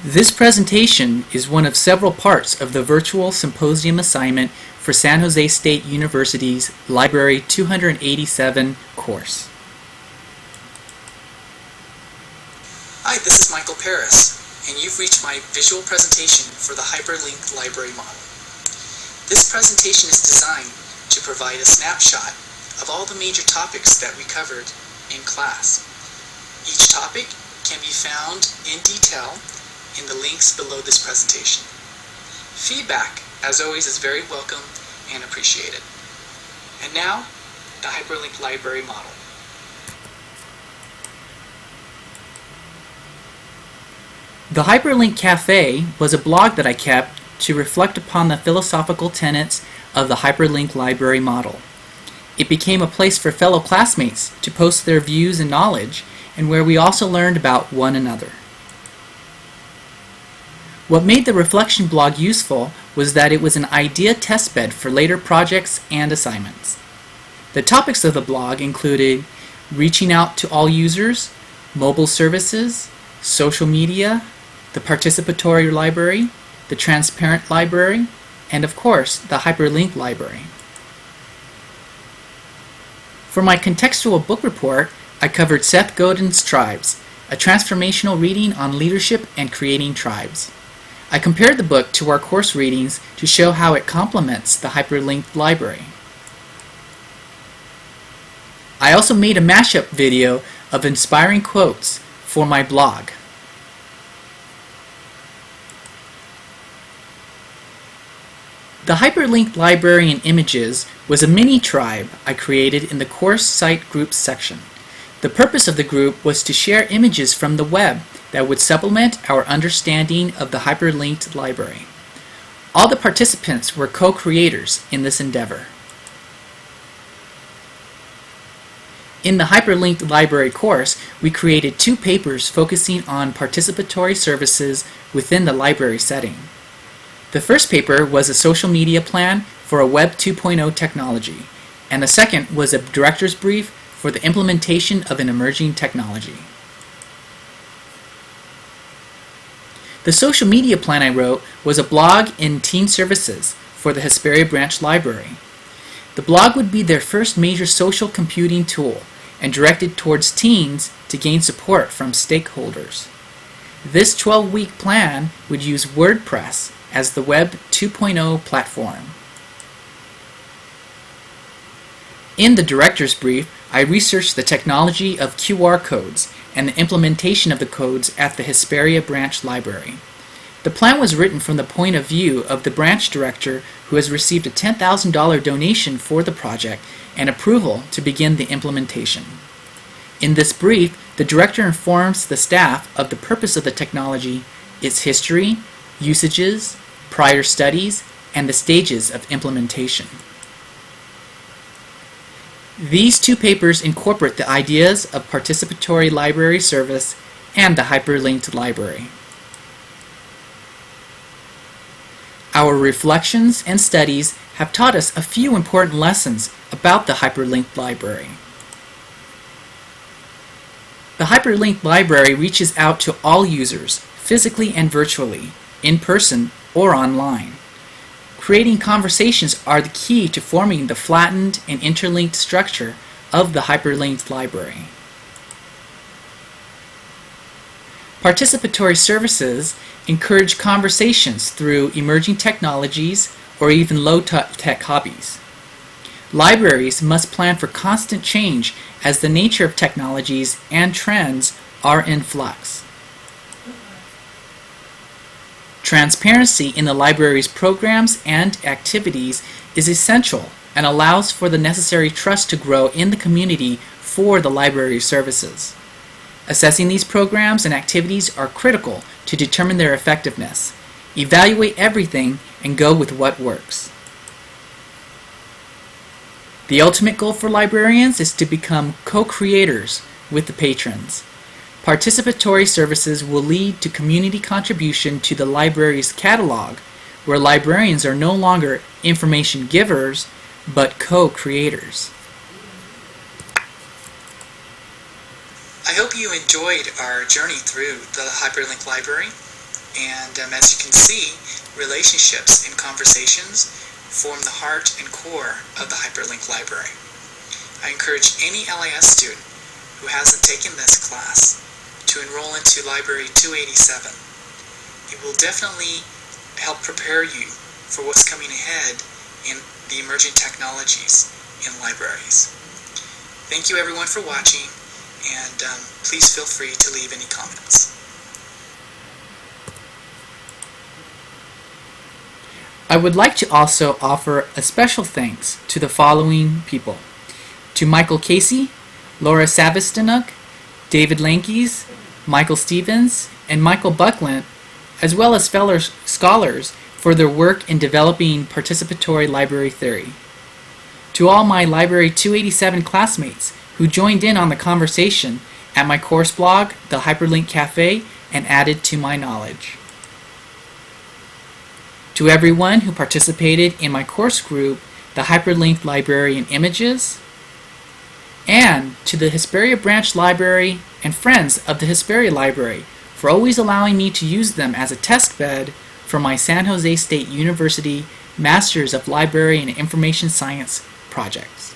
This presentation is one of several parts of the Virtual Symposium assignment for San Jose State University's Library 287 course. Hi, this is Mickel Paris, and you've reached my visual presentation for the Hyperlinked Library model. This presentation is designed to provide a snapshot of all the major topics that we covered in class. Each topic can be found in detail in the links below this presentation. Feedback, as always, is very welcome and appreciated. And now, the Hyperlinked Library model. The Hyperlink Cafe was a blog that I kept to reflect upon the philosophical tenets of the Hyperlinked Library model. It became a place for fellow classmates to post their views and knowledge, and where we also learned about one another. What made the reflection blog useful was that it was an idea testbed for later projects and assignments. The topics of the blog included reaching out to all users, mobile services, social media, the participatory library, the transparent library, and of course, the hyperlinked library. For my contextual book report, I covered Seth Godin's Tribes, a transformational reading on leadership and creating tribes. I compared the book to our course readings to show how it complements the hyperlinked library. I also made a mashup video of inspiring quotes for my blog. The Hyperlinked Library in Images was a mini tribe I created in the course site groups section. The purpose of the group was to share images from the web that would supplement our understanding of the hyperlinked library. All the participants were co-creators in this endeavor. In the Hyperlinked Library course, we created 2 papers focusing on participatory services within the library setting. The first paper was a social media plan for a Web 2.0 technology, and the second was a director's brief for the implementation of an emerging technology. The social media plan I wrote was a blog in teen services for the Hesperia Branch Library. The blog would be their first major social computing tool and directed towards teens to gain support from stakeholders. This 12-week plan would use WordPress as the Web 2.0 platform. In the director's brief, I researched the technology of QR codes and the implementation of the codes at the Hesperia Branch Library. The plan was written from the point of view of the branch director who has received a $10,000 donation for the project and approval to begin the implementation. In this brief, the director informs the staff of the purpose of the technology, its history, usages, prior studies, and the stages of implementation. These 2 papers incorporate the ideas of participatory library service and the hyperlinked library. Our reflections and studies have taught us a few important lessons about the hyperlinked library. The hyperlinked library reaches out to all users, physically and virtually, in person or online. Creating conversations are the key to forming the flattened and interlinked structure of the hyperlinked library. Participatory services encourage conversations through emerging technologies or even low-tech hobbies. Libraries must plan for constant change as the nature of technologies and trends are in flux. Transparency in the library's programs and activities is essential and allows for the necessary trust to grow in the community for the library's services. Assessing these programs and activities are critical to determine their effectiveness. Evaluate everything and go with what works. The ultimate goal for librarians is to become co-creators with the patrons. Participatory services will lead to community contribution to the library's catalog, where librarians are no longer information givers, but co-creators. I hope you enjoyed our journey through the Hyperlinked Library. And as you can see, relationships and conversations form the heart and core of the Hyperlinked Library. I encourage any LIS student who hasn't taken this class to enroll into Library 287. It will definitely help prepare you for what's coming ahead in the emerging technologies in libraries. Thank you everyone for watching, and please feel free to leave any comments. I would like to also offer a special thanks to the following people: to Michael Casey, Laura Savistanuk, David Lankeys, Michael Stevens, and Michael Buckland, as well as fellow scholars for their work in developing participatory library theory. To all my Library 287 classmates who joined in on the conversation at my course blog, The Hyperlink Cafe, and added to my knowledge. To everyone who participated in my course group, The Hyperlinked Library and Images, and to the Hesperia Branch Library and friends of the Hesperia Library for always allowing me to use them as a test bed for my San Jose State University Masters of Library and Information Science projects.